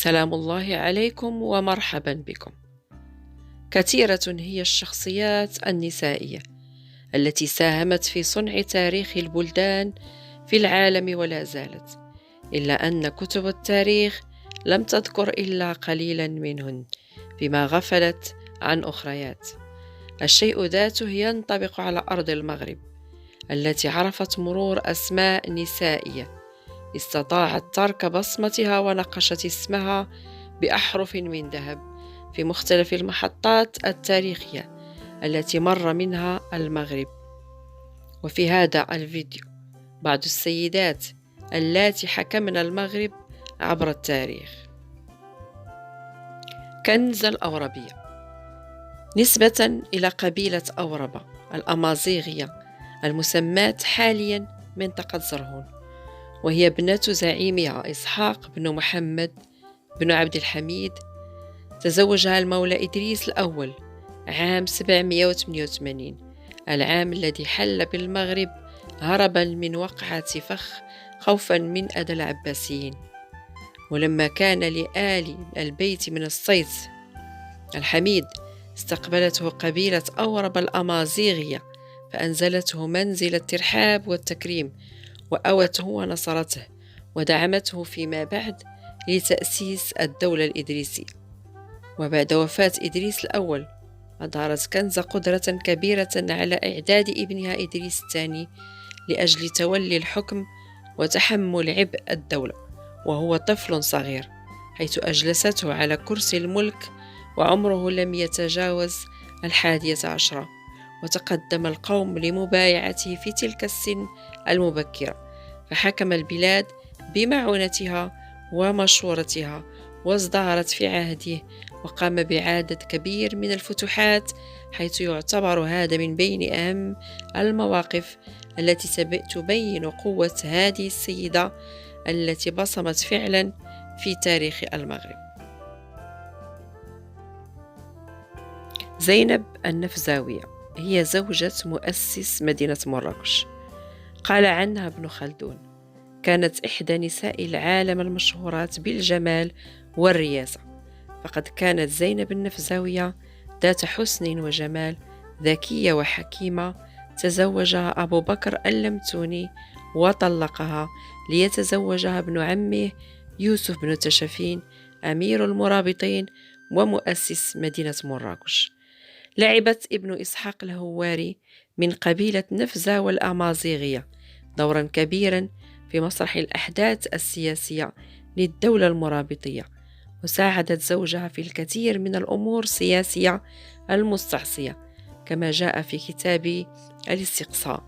سلام الله عليكم ومرحبا بكم. كثيرة هي الشخصيات النسائية التي ساهمت في صنع تاريخ البلدان في العالم ولا زالت، إلا أن كتب التاريخ لم تذكر إلا قليلا منهن، بما غفلت عن أخريات. الشيء ذاته ينطبق على أرض المغرب التي عرفت مرور أسماء نسائية استطاعت ترك بصمتها ونقشت اسمها بأحرف من ذهب في مختلف المحطات التاريخية التي مر منها المغرب. وفي هذا الفيديو بعض السيدات اللاتي حكمن المغرب عبر التاريخ. كنز الأوربية نسبة إلى قبيلة أوربة الأمازيغية المسماة حاليا منطقة زرهون، وهي ابنة زعيمها إسحاق بن محمد بن عبد الحميد. تزوجها المولى إدريس الأول عام 788، العام الذي حل بالمغرب هربا من وقعة فخ خوفا من أذى العباسيين. ولما كان لآل البيت من الصيت الحميد استقبلته قبيلة أورب الأمازيغية فأنزلته منزل الترحاب والتكريم، وأوته ونصرته ودعمته فيما بعد لتأسيس الدولة الإدريسية. وبعد وفاة إدريس الأول أظهرت كنز قدرة كبيرة على إعداد ابنها إدريس الثاني لأجل تولي الحكم وتحمل عبء الدولة وهو طفل صغير، حيث أجلسته على كرسي الملك وعمره لم يتجاوز 11. وتقدم القوم لمبايعته في تلك السن المبكرة، فحكم البلاد بمعونتها ومشورتها، وازدهرت في عهده وقام بعدد كبير من الفتوحات، حيث يعتبر هذا من بين أهم المواقف التي تبين قوة هذه السيدة التي بصمت فعلا في تاريخ المغرب. زينب النفزاوية هي زوجة مؤسس مدينة مراكش. قال عنها ابن خلدون: كانت إحدى نساء العالم المشهورات بالجمال والرياسة، فقد كانت زينب النفزاوية ذات حسن وجمال، ذكية وحكيمة. تزوجها أبو بكر اللمتوني وطلقها ليتزوجها ابن عمه يوسف بن تشفين أمير المرابطين ومؤسس مدينة مراكش. لعبت ابن إسحاق الهواري من قبيلة نفزة والأمازيغية دورا كبيرا في مسرح الأحداث السياسية للدولة المرابطية، وساعدت زوجها في الكثير من الأمور السياسية المستعصية، كما جاء في كتاب الاستقصاء،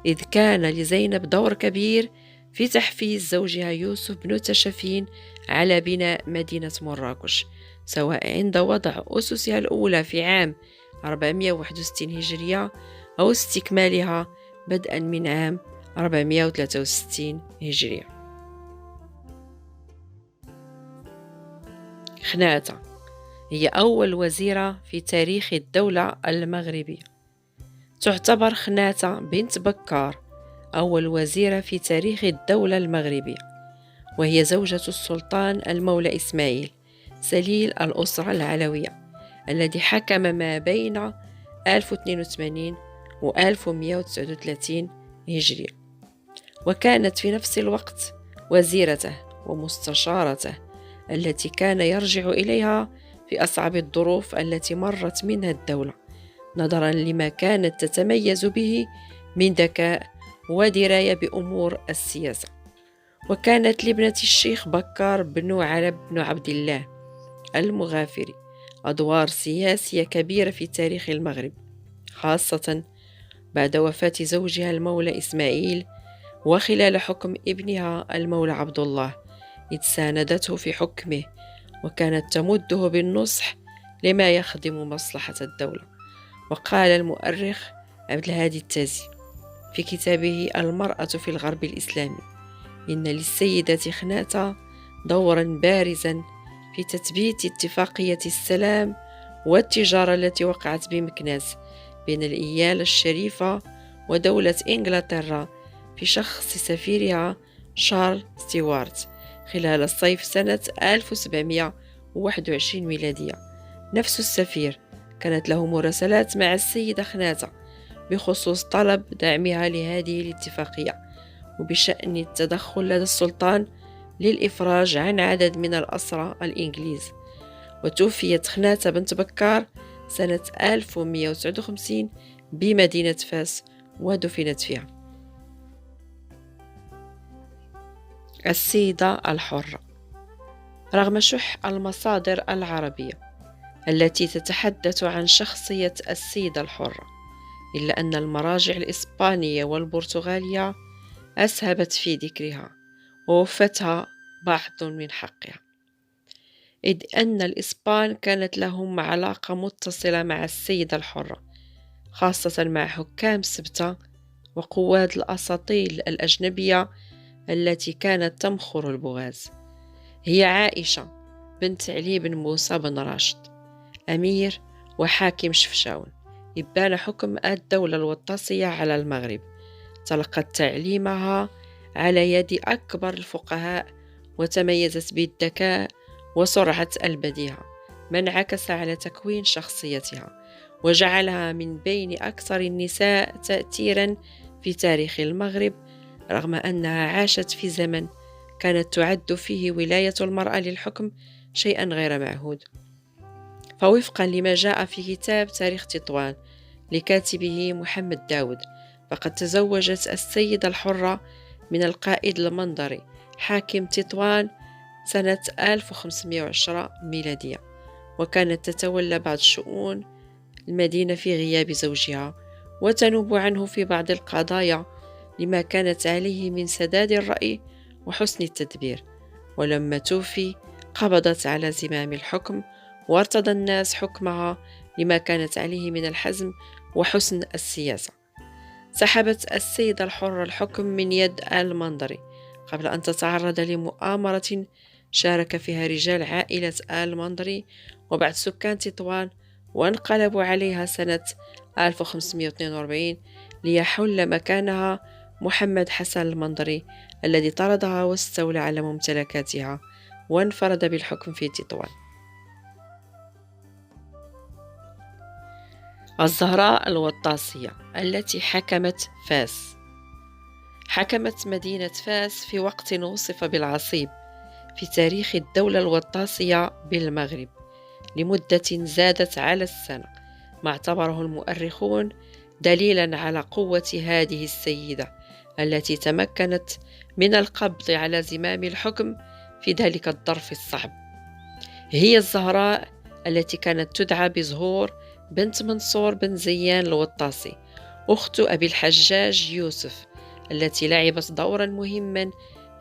إذ كان لزينب دور كبير في تحفيز زوجها يوسف بن تشفين على بناء مدينة مراكش، سواء عند وضع أسسها الأولى في عام 461 هجرية أو استكمالها بدءا من عام 463 هجرية. خناتة هي أول وزيرة في تاريخ الدولة المغربية. تعتبر خناتة بنت بكار أول وزيرة في تاريخ الدولة المغربية، وهي زوجة السلطان المولى إسماعيل سليل الأسرة العلوية الذي حكم ما بين 1082 و 1139 هجرية، وكانت في نفس الوقت وزيرته ومستشارته التي كان يرجع إليها في أصعب الظروف التي مرت منها الدولة، نظرا لما كانت تتميز به من ذكاء ودراية بأمور السياسة. وكانت لابنة الشيخ بكار بن علب بن عبد الله المغافري أدوار سياسية كبيرة في تاريخ المغرب، خاصة بعد وفاة زوجها المولى إسماعيل وخلال حكم ابنها المولى عبد الله، إذ ساندته في حكمه وكانت تمده بالنصح لما يخدم مصلحة الدولة. وقال المؤرخ عبد الهادي التازي في كتابه المرأة في الغرب الإسلامي: إن للسيدة خناتة دورا بارزا في تثبيت اتفاقية السلام والتجارة التي وقعت بمكناس بين الإيالة الشريفة ودولة إنجلترا في شخص سفيرها شارل ستيوارت، خلال الصيف سنة 1721 ميلادية. نفس السفير كانت له مراسلات مع السيدة خناتة بخصوص طلب دعمها لهذه الاتفاقية، وبشأن التدخل لدى السلطان للإفراج عن عدد من الأسرى الإنجليز. وتوفيت خناتة بنت بكار سنة 1159 بمدينة فاس ودفنت فيها. السيدة الحرة. رغم شح المصادر العربية التي تتحدث عن شخصية السيدة الحرة، إلا أن المراجع الإسبانية والبرتغالية أسهبت في ذكرها ووفتها بعض من حقها، إذ أن الإسبان كانت لهم علاقة متصلة مع السيدة الحرة، خاصة مع حكام السبتة وقواد الأساطيل الأجنبية التي كانت تمخر البغاز. هي عائشة بنت علي بن موسى بن راشد، أمير وحاكم شفشاون، إبان حكم الدولة الوطاسية على المغرب. تلقت تعليمها على يد أكبر الفقهاء، وتميزت بالذكاء وسرعة البديهة، ما انعكس على تكوين شخصيتها وجعلها من بين أكثر النساء تأثيرا في تاريخ المغرب، رغم أنها عاشت في زمن كانت تعد فيه ولاية المرأة للحكم شيئا غير معهود. فوفقا لما جاء في كتاب تاريخ تطوان لكاتبه محمد داود، فقد تزوجت السيدة الحرة من القائد المنظري حاكم تطوان سنة 1510 ميلادية، وكانت تتولى بعض شؤون المدينة في غياب زوجها، وتنوب عنه في بعض القضايا لما كانت عليه من سداد الرأي وحسن التدبير. ولما توفي قبضت على زمام الحكم، وارتضى الناس حكمها لما كانت عليه من الحزم وحسن السياسة. سحبت السيدة الحرة الحكم من يد المنظري قبل أن تتعرض لمؤامرة شارك فيها رجال عائلة المنظري وبعض سكان تطوان، وانقلبوا عليها سنة 1542 ليحل مكانها محمد حسن المنظري الذي طردها واستولى على ممتلكاتها وانفرد بالحكم في تطوان. الزهراء الوطاسية التي حكمت فاس. حكمت مدينة فاس في وقت وصف بالعصيب في تاريخ الدولة الوطاسية بالمغرب لمدة زادت على السنة، ما اعتبره المؤرخون دليلا على قوة هذه السيدة التي تمكنت من القبض على زمام الحكم في ذلك الظرف الصعب. هي الزهراء التي كانت تدعى بزهور بنت منصور بن زيان الوطاسي، أخت أبي الحجاج يوسف، التي لعبت دورا مهما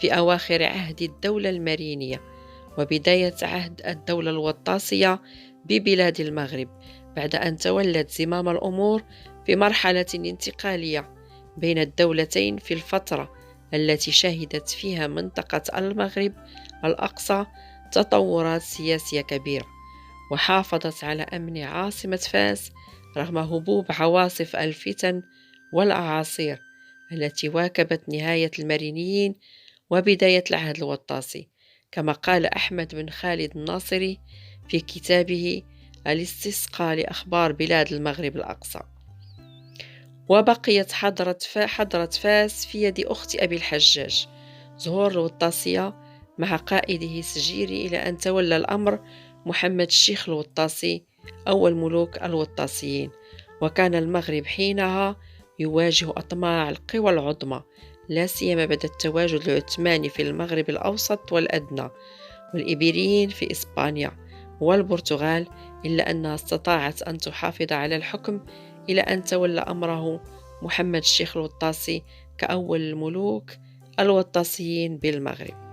في أواخر عهد الدولة المرينية وبداية عهد الدولة الوطاسية ببلاد المغرب، بعد أن تولت زمام الأمور في مرحلة انتقالية بين الدولتين في الفترة التي شهدت فيها منطقة المغرب الأقصى تطورات سياسية كبيرة، وحافظت على أمن عاصمة فاس رغم هبوب عواصف الفتن والأعاصير التي واكبت نهاية المرينيين وبداية العهد الوطاسي، كما قال أحمد بن خالد الناصري في كتابه الاستسقاء لأخبار بلاد المغرب الأقصى. وبقيت حضرة فاس في يد أخت أبي الحجاج زهور الوطاسية مع قائده سجيري، إلى أن تولى الأمر محمد الشيخ الوطاسي أول ملوك الوطاسيين. وكان المغرب حينها يواجه أطماع القوى العظمى، لا سيما بعد التواجد العثماني في المغرب الأوسط والأدنى والإيبيريين في إسبانيا والبرتغال، إلا أنها استطاعت أن تحافظ على الحكم إلى أن تولى أمره محمد الشيخ الوطاسي كأول الملوك الوطاسيين بالمغرب.